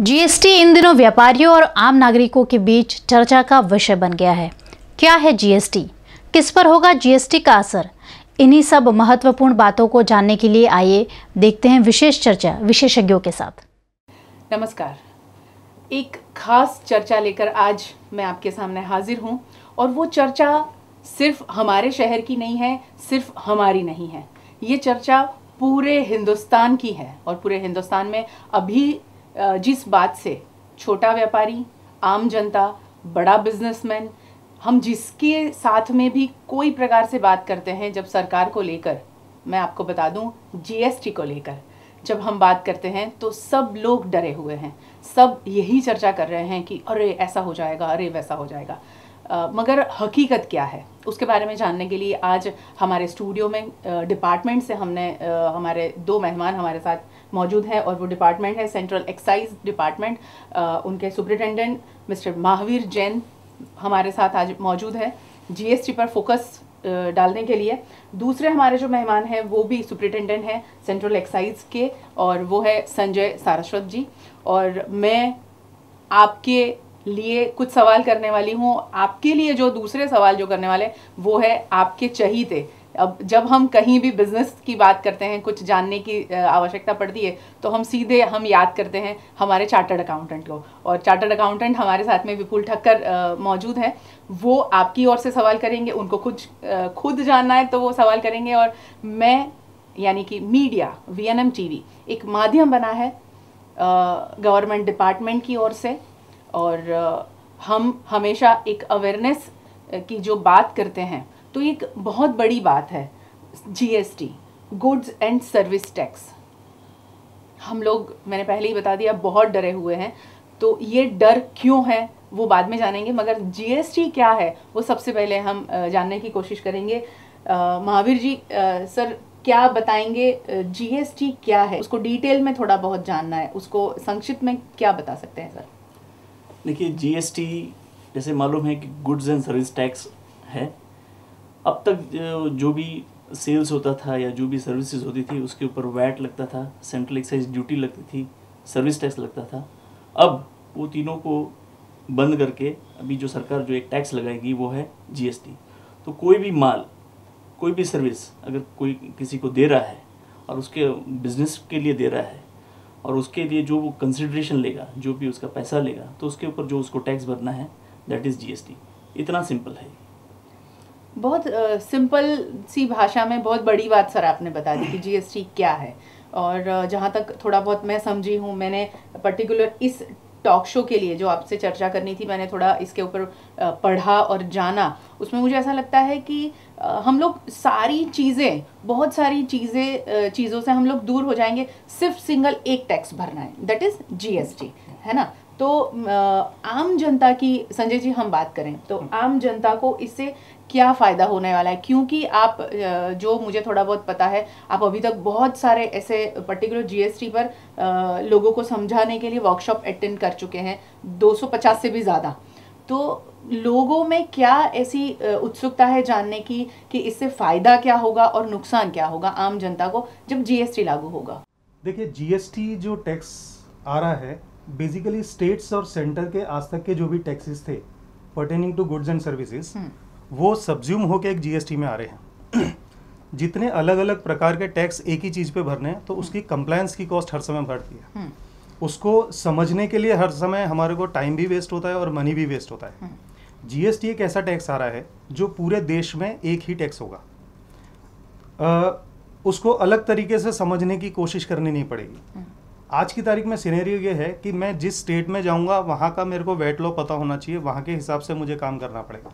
GST in दिनों व्यापारियों और आम नागरिकों के बीच चर्चा का विषय बन गया है। क्या है जीएसटी? किस पर होगा जीएसटी का असर? इन्हीं सब महत्वपूर्ण बातों को जानने के लिए आइए देखते हैं विशेष चर्चा विशेषज्ञों के साथ। नमस्कार, एक खास चर्चा लेकर आज मैं आपके सामने हाजिर हूं और वो चर्चा सिर्फ हमारे शहर की नहीं है, सिर्फ हमारी नहीं है। ये चर्चा पूरे हिंदुस्तान की है और पूरे हिंदुस्तान में अभी जिस बात से छोटा व्यापारी, आम जनता, बड़ा बिजनेसमैन, हम जिसके साथ में भी कोई प्रकार से बात करते हैं, जब सरकार को लेकर, मैं आपको बता दूं जीएसटी को लेकर जब हम बात करते हैं तो सब लोग डरे हुए हैं। सब यही चर्चा कर रहे हैं कि अरे ऐसा हो जाएगा, अरे वैसा हो जाएगा। मगर हकीकत क्या है उसके बारे में जानने के लिए आज हमारे स्टूडियो में डिपार्टमेंट से हमने हमारे दो मेहमान हमारे साथ मौजूद हैं और वो डिपार्टमेंट है सेंट्रल एक्साइज डिपार्टमेंट। उनके सुपरिटेंडेंट मिस्टर महावीर जैन हमारे साथ आज मौजूद है जीएसटी पर फोकस डालने के लिए। दूसरे हमारे जो मेहमान हैं वो भी सुपरिटेंडेंट हैं सेंट्रल एक्साइज के और वो है संजय सारस्वत जी। और मैं आपके लिए कुछ सवाल करने वाली हूँ। आपके लिए जो दूसरे सवाल जो करने वाले वो है आपके चहीते। अब जब हम कहीं भी बिजनेस की बात करते हैं, कुछ जानने की आवश्यकता पड़ती है तो हम सीधे याद करते हैं हमारे चार्टर्ड अकाउंटेंट को। और चार्टर्ड अकाउंटेंट हमारे साथ में विपुल ठक्कर मौजूद हैं। वो आपकी ओर से सवाल करेंगे, उनको कुछ खुद जानना है तो वो सवाल करेंगे। और मैं यानी कि मीडिया VNM TV एक माध्यम बना है गवर्नमेंट डिपार्टमेंट की ओर से और हम हमेशा एक अवेयरनेस की जो बात करते हैं तो एक बहुत बड़ी बात है GST, goods and service tax. हम लोग, मैंने पहले ही बता दिया, बहुत डरे हुए हैं। तो ये डर क्यों है वो बाद में जानेंगे, मगर जीएसटी क्या है वो सबसे पहले हम जानने की कोशिश करेंगे। महावीर जी, सर क्या बताएंगे जीएसटी क्या है? उसको डिटेल में थोड़ा बहुत जानना है, उसको संक्षिप्त में क्या बता सकते हैं सर? देखिए, जीएसटी जैसे मालूम है कि गुड्स एंड सर्विस टैक्स है। अब तक जो भी सेल्स होता था या जो भी सर्विसेज होती थी उसके ऊपर वैट लगता था, सेंट्रल एक्साइज ड्यूटी लगती थी, सर्विस टैक्स लगता था। अब वो तीनों को बंद करके अभी जो सरकार जो एक टैक्स लगाएगी वो है जीएसटी। तो कोई भी माल, कोई भी सर्विस अगर कोई किसी को दे रहा है और उसके बिजनेस के लिए दे रहा है और उसके लिए जो वो कंसिडरेशन लेगा, जो भी उसका पैसा लेगा, तो उसके ऊपर जो उसको टैक्स भरना है दैट इज़ जीएसटी। इतना सिंपल है। बहुत सिंपल सी भाषा में बहुत बड़ी बात सर आपने बता दी कि जीएसटी क्या है। और जहाँ तक थोड़ा बहुत मैं समझी हूँ, मैंने पर्टिकुलर इस टॉक शो के लिए जो आपसे चर्चा करनी थी, मैंने थोड़ा इसके ऊपर पढ़ा और जाना। उसमें मुझे ऐसा लगता है कि हम लोग सारी चीज़ें, बहुत सारी चीज़ों से हम लोग दूर हो जाएंगे। सिर्फ सिंगल एक टैक्स भरना है, दैट इज़ जीएसटी, है ना? तो आम जनता की, संजय जी हम बात करें तो आम जनता को इससे क्या फ़ायदा होने वाला है? क्योंकि आप, जो मुझे थोड़ा बहुत पता है, आप अभी तक बहुत सारे ऐसे पर्टिकुलर जीएसटी पर लोगों को समझाने के लिए वर्कशॉप अटेंड कर चुके हैं, 250 से भी ज़्यादा। तो लोगों में क्या ऐसी उत्सुकता है जानने की कि इससे फ़ायदा क्या होगा और नुकसान क्या होगा आम जनता को जब जीएसटी लागू होगा? देखिए, जीएसटी जो टैक्स आ रहा है बेसिकली स्टेट्स और सेंटर के आज तक के जो भी टैक्सेस थे pertaining to goods and services वो सब्ज्यूम होके एक जीएसटी में आ रहे हैं। जितने अलग अलग प्रकार के टैक्स एक ही चीज़ पे भरने हैं तो उसकी कंप्लायंस की कॉस्ट हर समय बढ़ती है। उसको समझने के लिए हर समय हमारे को टाइम भी वेस्ट होता है और मनी भी वेस्ट होता है। जीएसटी एक ऐसा टैक्स आ रहा है जो पूरे देश में एक ही टैक्स होगा। उसको अलग तरीके से समझने की कोशिश करनी नहीं पड़ेगी। आज की तारीख में सिनेरियो ये है कि मैं जिस स्टेट में जाऊंगा वहाँ का मेरे को वैट लॉ पता होना चाहिए, वहाँ के हिसाब से मुझे काम करना पड़ेगा।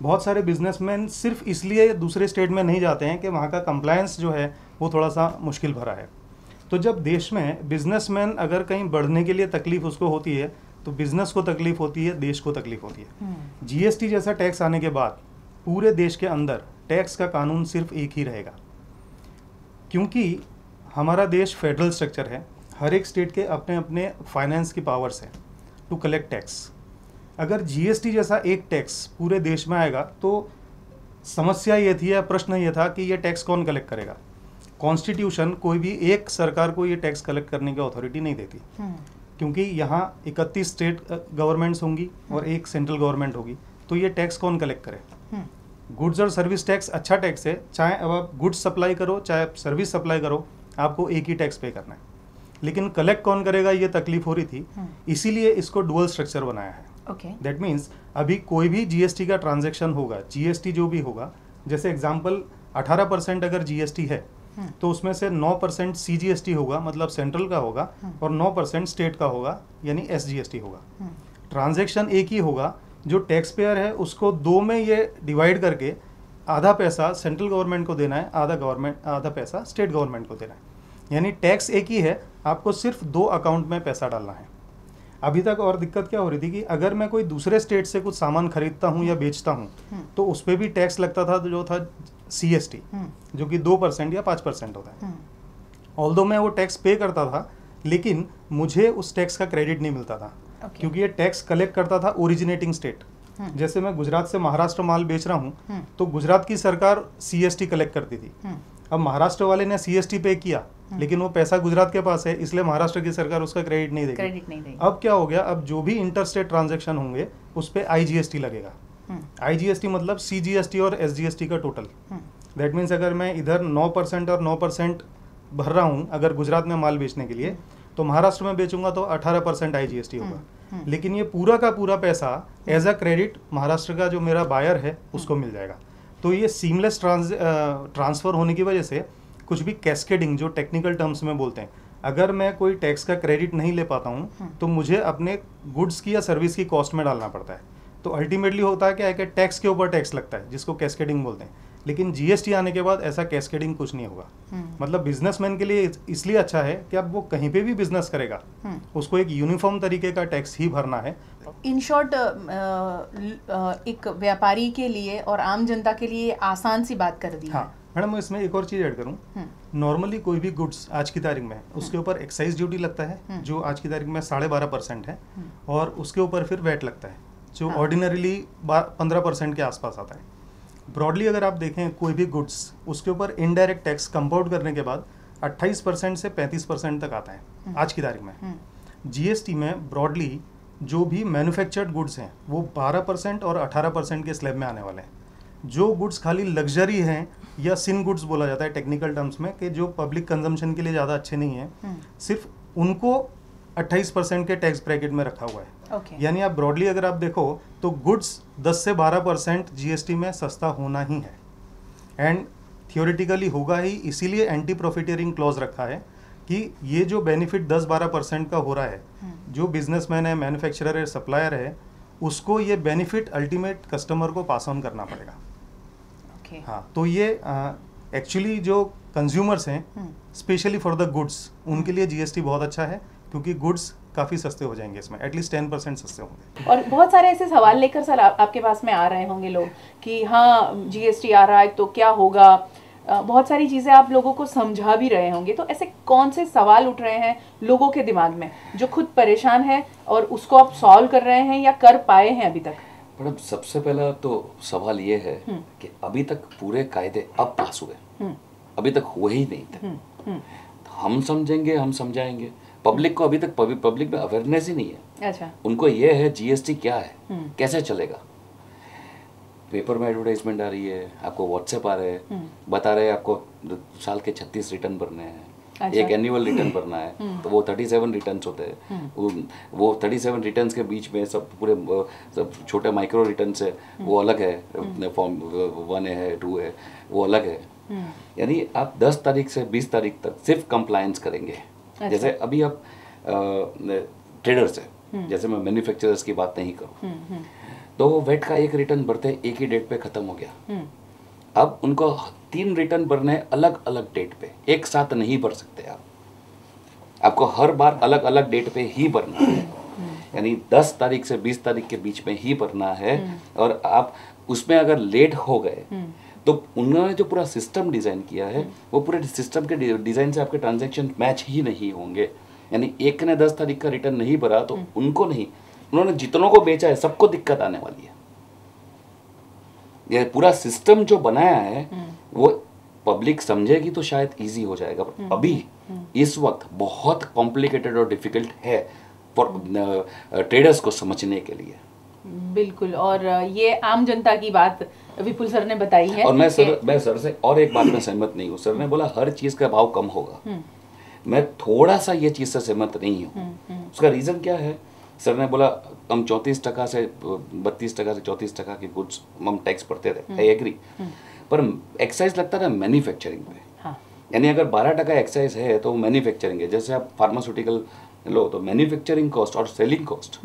बहुत सारे बिजनेसमैन सिर्फ इसलिए दूसरे स्टेट में नहीं जाते हैं कि वहाँ का कंप्लायंस जो है वो थोड़ा सा मुश्किल भरा है। तो जब देश में बिजनेसमैन अगर कहीं बढ़ने के लिए तकलीफ उसको होती है तो बिजनेस को तकलीफ होती है, देश को तकलीफ होती है। जीएसटी जैसा टैक्स आने के बाद पूरे देश के अंदर टैक्स का कानून सिर्फ एक ही रहेगा, क्योंकि हमारा देश फेडरल स्ट्रक्चर है। हर एक स्टेट के अपने अपने फाइनेंस की पावर्स हैं टू कलेक्ट टैक्स। अगर जीएसटी जैसा एक टैक्स पूरे देश में आएगा तो समस्या ये थी या प्रश्न ये था कि ये टैक्स कौन कलेक्ट करेगा। कॉन्स्टिट्यूशन कोई भी एक सरकार को ये टैक्स कलेक्ट करने की अथॉरिटी नहीं देती। क्योंकि यहाँ 31 स्टेट गवर्नमेंट्स होंगी और एक सेंट्रल गवर्नमेंट होगी, तो ये टैक्स कौन कलेक्ट करे? गुड्स और सर्विस टैक्स अच्छा टैक्स है, चाहे अब आप गुड्स सप्लाई करो चाहे आप सर्विस सप्लाई करो, आपको एक ही टैक्स पे करना है। लेकिन कलेक्ट कौन करेगा, ये तकलीफ हो रही थी, इसीलिए इसको डुअल स्ट्रक्चर बनाया है। दैट मीन्स अभी कोई भी जीएसटी का ट्रांजैक्शन होगा, जीएसटी जो भी होगा, जैसे एग्जांपल 18% अगर जीएसटी है तो उसमें से 9% सीजीएसटी होगा, मतलब सेंट्रल का होगा, और 9% स्टेट का होगा, यानी एसजीएसटी होगा। ट्रांजैक्शन एक ही होगा, जो टैक्स पेयर है उसको दो में ये डिवाइड करके आधा पैसा सेंट्रल गवर्नमेंट को देना है, आधा पैसा स्टेट गवर्नमेंट को देना है, यानी टैक्स एक ही है, आपको सिर्फ 2 अकाउंट में पैसा डालना है। अभी तक और दिक्कत क्या हो रही थी कि अगर मैं कोई दूसरे स्टेट से कुछ सामान खरीदता हूँ या बेचता हूँ तो उस पर भी टैक्स लगता था, जो था सीएसटी, जो कि 2% या 5% होता है। ऑल्दो मैं वो टैक्स पे करता था, लेकिन मुझे उस टैक्स का क्रेडिट नहीं मिलता था, क्योंकि ये टैक्स कलेक्ट करता था ओरिजिनेटिंग स्टेट। जैसे मैं गुजरात से महाराष्ट्र माल बेच रहा हूँ तो गुजरात की सरकार सीएसटी कलेक्ट करती थी। अब महाराष्ट्र वाले ने सीएसटी पे किया, लेकिन वो पैसा गुजरात के पास है, इसलिए महाराष्ट्र की सरकार उसका क्रेडिट नहीं देगी। अब क्या हो गया, अब जो भी इंटरस्टेट ट्रांजैक्शन होंगे उस पे आईजीएसटी लगेगा। आईजीएसटी मतलब सीजीएसटी और एसजीएसटी का टोटल। दैट मीन्स अगर मैं इधर 9% और 9% भर रहा हूँ अगर गुजरात में माल बेचने के लिए, तो महाराष्ट्र में बेचूंगा तो 18% आईजीएसटी होगा। लेकिन ये पूरा का पूरा पैसा एज अ क्रेडिट महाराष्ट्र का जो मेरा बायर है उसको मिल जाएगा। तो ये सीमलेस ट्रांसफर होने की वजह से कुछ भी कैस्केडिंग, जो टेक्निकल टर्म्स में बोलते हैं, अगर मैं कोई टैक्स का क्रेडिट नहीं ले पाता हूँ तो मुझे अपने गुड्स की या सर्विस की कॉस्ट में डालना पड़ता है। तो अल्टीमेटली होता है क्या है कि टैक्स के ऊपर टैक्स लगता है, जिसको कैस्केडिंग बोलते हैं। लेकिन जीएसटी आने के बाद ऐसा कैस्केडिंग कुछ नहीं होगा। मतलब बिजनेसमैन के लिए इसलिए अच्छा है कि अब वो कहीं पे भी बिजनेस करेगा, उसको एक यूनिफॉर्म तरीके का टैक्स ही भरना है। इन शॉर्ट एक व्यापारी के लिए और आम जनता के लिए आसान सी बात कर दी। हाँ मैडम, मैं इसमें एक और चीज़ ऐड करूँ। नॉर्मली कोई भी गुड्स आज की तारीख में उसके ऊपर एक्साइज ड्यूटी लगता है, जो आज की तारीख में 12.5% है, और उसके ऊपर फिर वैट लगता है, जो ऑर्डिनरीली 15% के आसपास आता है। ब्रॉडली अगर आप देखें कोई भी गुड्स, उसके ऊपर इनडायरेक्ट टैक्स कंपाउंड करने के बाद 28% से 35% तक आता है आज की तारीख में। जीएसटी में ब्रॉडली जो भी मैन्युफैक्चर्ड गुड्स हैं वो 12% और 18% के स्लैब में आने वाले हैं। जो गुड्स खाली लग्जरी हैं या सिन गुड्स बोला जाता है टेक्निकल टर्म्स में, कि जो पब्लिक कंजम्पशन के लिए ज़्यादा अच्छे नहीं हैं, सिर्फ उनको 28% के टैक्स ब्रैकेट में रखा हुआ है। यानी आप ब्रॉडली अगर आप देखो तो गुड्स 10 से 12% जीएसटी में सस्ता होना ही है, एंड थियोरेटिकली होगा ही। इसीलिए एंटी प्रॉफिटियरिंग क्लॉज रखा है कि ये जो बेनिफिट 10-12% का हो रहा है, जो बिजनेसमैन है, मैन्युफैक्चरर है, सप्लायर है, उसको ये बेनिफिट अल्टीमेट कस्टमर को पास ऑन करना पड़ेगा। हाँ, तो ये एक्चुअली जो कंज्यूमर्स हैं, स्पेशली फॉर द गुड्स, उनके लिए जीएसटी बहुत अच्छा है, क्योंकि गुड्स काफ़ी सस्ते हो जाएंगे इसमें, एटलीस्ट 10% सस्ते होंगे। और बहुत सारे ऐसे सवाल लेकर सर आपके पास में आ रहे होंगे लोग कि हाँ जीएसटी आ रहा है तो क्या होगा, बहुत सारी चीज़ें आप लोगों को समझा भी रहे होंगे। तो ऐसे कौन से सवाल उठ रहे हैं लोगों के दिमाग में जो खुद परेशान है और उसको आप सॉल्व कर रहे हैं या कर पाए हैं अभी तक? मैडम, सबसे पहला तो सवाल ये है कि अभी तक पूरे कायदे अब पास हुए, अभी तक हुए ही नहीं थे। हम समझेंगे, हम समझाएंगे पब्लिक को, अभी तक पब्लिक में अवेयरनेस ही नहीं है। अच्छा, उनको ये है जीएसटी क्या है, कैसे चलेगा। पेपर में एडवर्टाइजमेंट आ रही है, आपको व्हाट्सएप आ रहे हैं, बता रहे हैं आपको साल के 36 रिटर्न भरने हैं। अच्छा। एक एनुअल रिटर्न भरना है, तो वो 37 रिटर्न्स होते हैं। वो 37 रिटर्न्स के बीच में सब पूरे सब छोटे माइक्रो रिटर्न्स है, वो अलग है, फॉर्म 1 है, 2 है, वो अलग है। यानी आप 10 तारीख से 20 तारीख तक सिर्फ कंप्लायंस करेंगे। अच्छा। जैसे अभी आप ट्रेडर्स है, जैसे मैं मैन्युफैक्चरर्स की बात नहीं करूँ, तो वो वेट का एक रिटर्न भरते एक ही डेट पे खत्म हो गया। अब उनको 3 रिटर्न भरने अलग अलग डेट पे, एक साथ नहीं भर सकते आप, आपको हर बार अलग अलग डेट पे ही भरना है। यानी 10 तारीख से 20 तारीख के बीच में ही भरना है। और आप उसमें अगर लेट हो गए तो उन्होंने जो पूरा सिस्टम डिज़ाइन किया है, वो पूरे सिस्टम के डिज़ाइन से आपके ट्रांजैक्शन मैच ही नहीं होंगे। यानी एक ने 10 तारीख का रिटर्न नहीं भरा तो उनको नहीं, उन्होंने जितनों को बेचा है सबको दिक्कत आने वाली है। ये पूरा सिस्टम जो बनाया है वो पब्लिक समझेगी तो शायद इजी हो जाएगा, अभी इस वक्त बहुत कॉम्प्लिकेटेड और डिफिकल्ट है ट्रेडर्स को समझने के लिए। बिल्कुल, और ये आम जनता की बात विपुल सर ने बताई है। और मैं सर से और एक बात में सहमत नहीं हूँ। सर ने बोला हर चीज का भाव कम होगा, मैं थोड़ा सा ये चीज से सहमत नहीं हूँ। उसका रीजन क्या है? सर ने बोला हम 34% से 32% से 34% की गुड्स हम टैक्स भरते थे, आई एग्री, पर एक्साइज लगता था मैन्युफैक्चरिंग पे। हाँ। यानी अगर 12% एक्साइज है तो मैन्युफैक्चरिंग है। जैसे आप फार्मास्यूटिकल लो तो मैन्युफैक्चरिंग कॉस्ट और सेलिंग कॉस्ट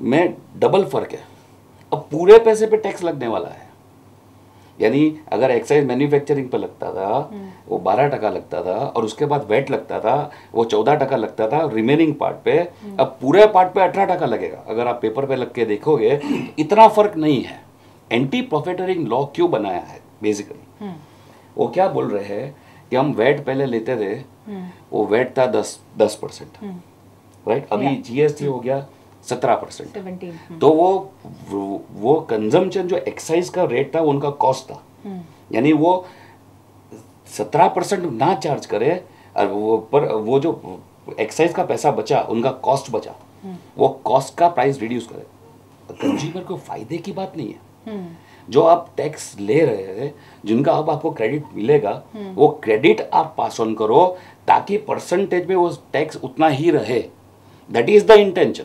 में डबल फर्क है। अब पूरे पैसे पे टैक्स लगने वाला है। यानी अगर एक्साइज मैन्युफैक्चरिंग पे लगता था वो 12% लगता था, और उसके बाद वेट लगता था वो 14% लगता था रिमेनिंग पार्ट पे, अब पूरे पार्ट पे 18% लगेगा। अगर आप पेपर पे लग के देखोगे तो इतना फर्क नहीं है। एंटी प्रॉफिटरिंग लॉ क्यों बनाया है? बेसिकली वो क्या बोल रहे हैं कि हम वेट पहले लेते थे, वो वेट था 10%, राइट? अभी जीएसटी हो गया 17%। तो वो कंजम्पशन जो एक्साइज का रेट था वो उनका कॉस्ट था। यानी वो 17% ना चार्ज करे, और वो जो एक्साइज का पैसा बचा उनका कॉस्ट बचा, वो कॉस्ट का प्राइस रिड्यूस करे। कंज्यूमर को फायदे की बात नहीं है। जो आप टैक्स ले रहे हैं, जिनका अब आपको क्रेडिट मिलेगा, वो क्रेडिट आप पास ऑन करो ताकि परसेंटेज में वो टैक्स उतना ही रहे। That is the intention.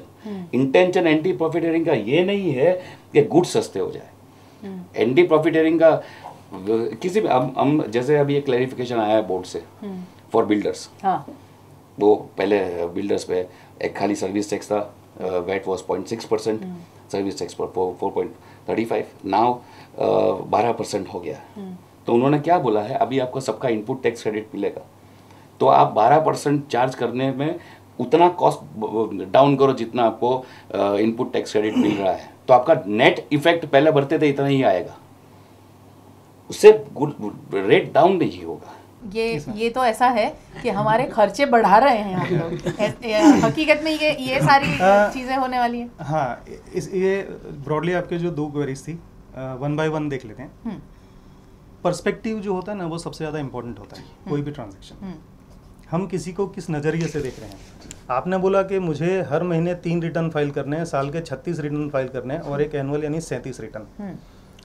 Intention anti profiteering का ये नहीं है कि गुड्स सस्ते हो जाए। एंटी प्रॉफिटरिंग का किसी भी हम जैसे अभी एक क्लैरिफिकेशन आया है बोर्ड से फॉर बिल्डर्स। वो पहले बिल्डर्स पे एक खाली सर्विस टैक्स था, वेट वॉज 0.6%, सर्विस टैक्स पर 4.35, नाउ 12% हो गया। तो उन्होंने क्या बोला है, अभी आपको सबका इनपुट टैक्स क्रेडिट मिलेगा, तो आप 12% चार्ज करने में उतना कॉस्ट डाउन करो जितना आपको इनपुट टैक्स क्रेडिट मिल रहा है, तो आपका नेट इफेक्ट पहले भरते थे इतना ही आएगा, उससे रेट डाउन नहीं होगा। ये तो ऐसा है कि हमारे खर्चे बढ़ा रहे हैं हम लोग। हकीकत में ये सारी चीजें होने वाली हैं। हाँ, ये ब्रॉडली आपके जो 2 क्वेरीज थी, 1 बाय 1 देख लेते हैं। पर्सपेक्टिव जो होता है ना, वो सबसे ज़्यादा इंपॉर्टेंट होता है कोई भी ट्रांजैक्शन। हम किसी को किस नज़रिए से देख रहे हैं। आपने बोला कि मुझे हर महीने 3 रिटर्न फाइल करने हैं, साल के 36 रिटर्न फाइल करने हैं, और एक एनुअल यानी 37 रिटर्न।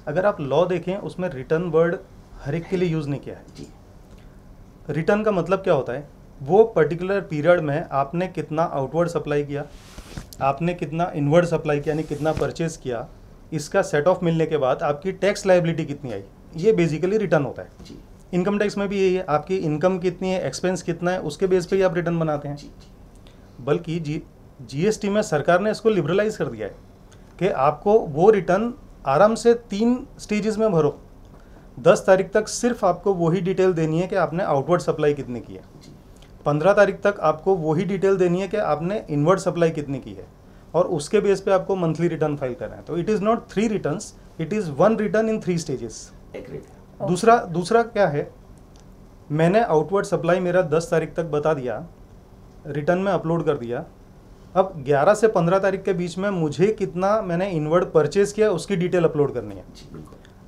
अगर आप लॉ देखें उसमें रिटर्न वर्ड हर एक के लिए यूज़ नहीं किया है। रिटर्न का मतलब क्या होता है, वो पर्टिकुलर पीरियड में आपने कितना आउटवर्ड सप्लाई किया, आपने कितना इनवर्ड सप्लाई किया, यानी कितना परचेज किया, इसका सेट ऑफ मिलने के बाद आपकी टैक्स लायबिलिटी कितनी आई, ये बेसिकली रिटर्न होता है। इनकम टैक्स में भी यही है, आपकी इनकम कितनी है, एक्सपेंस कितना है, उसके बेस पे ही आप रिटर्न बनाते हैं। बल्कि जीएसटी में सरकार ने इसको लिबरलाइज कर दिया है कि आपको वो रिटर्न आराम से 3 स्टेजेस में भरो। 10 तारीख तक सिर्फ आपको वही डिटेल देनी है कि आपने आउटवर्ड सप्लाई कितनी की है। 15 तारीख तक आपको वही डिटेल देनी है कि आपने इनवर्ड सप्लाई कितनी की है, और उसके बेस पे आपको मंथली रिटर्न फाइल करना है। तो it is not 3 returns, it is 1 return in 3 stages. दूसरा क्या है, मैंने आउटवर्ड सप्लाई मेरा 10 तारीख तक बता दिया, रिटर्न में अपलोड कर दिया। अब 11 से 15 तारीख के बीच में मुझे कितना मैंने इनवर्ड परचेज किया उसकी डिटेल अपलोड करनी है।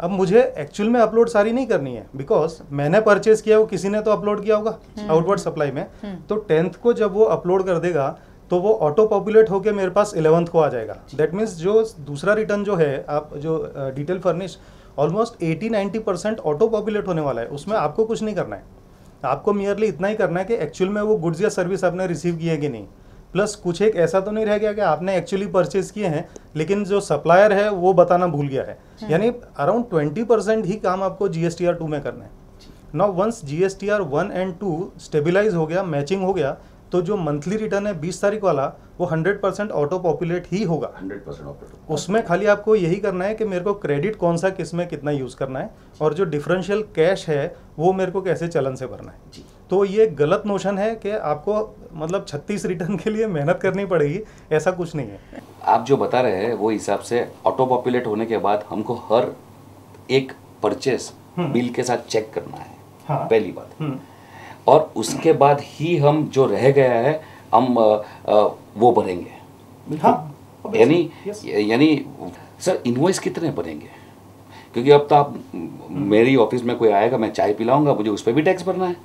अब मुझे एक्चुअल में अपलोड सारी नहीं करनी है, बिकॉज मैंने परचेज किया, वो किसी ने तो अपलोड किया होगा आउटवर्ड सप्लाई में। तो 10th को जब वो अपलोड कर देगा तो वो ऑटो पॉपुलेट होकर मेरे पास 11th को आ जाएगा। दैट मीन्स जो दूसरा रिटर्न जो है, आप जो detail furnish almost 80-90% auto populate होने वाला है। उसमें आपको कुछ नहीं करना है, आपको मियरली इतना ही करना है कि एक्चुअल में वो गुड्स या सर्विस आपने रिसीव किए कि नहीं, प्लस कुछ एक ऐसा तो नहीं रह गया कि आपने एक्चुअली परचेज किए हैं लेकिन जो सप्लायर है वो बताना भूल गया है। यानी अराउंड 20% ही काम आपको GSTR 2 में करना है। Now once GSTR 1 and 2 stabilise हो गया, मैचिंग हो गया, तो जो मंथली रिटर्न है 20 तारीख वाला, वो 100% ऑटो पॉपुलेट ही होगा। 100% ऑटो। उसमें खाली आपको यही करना है कि मेरे को क्रेडिट कौन सा किस में कितना यूज़ करना है, और जो डिफरेंशियल कैश है वो मेरे को कैसे चलन से भरना है। तो ये गलत नोशन है कि आपको मतलब 36 रिटर्न के लिए मेहनत करनी पड़ेगी, ऐसा कुछ नहीं है। आप जो बता रहे हैं वो हिसाब से ऑटो पॉपुलेट होने के बाद हमको हर एक परचेस बिल के साथ चेक करना है। हाँ। पहली बात, और उसके बाद ही हम जो रह गया है हम वो भरेंगे। हाँ, यानी सर इनवॉइस कितने बनेंगे, क्योंकि अब तो आप मेरी ऑफिस में कोई आएगा, मैं चाय पिलाऊंगा, मुझे उस पर भी टैक्स भरना है।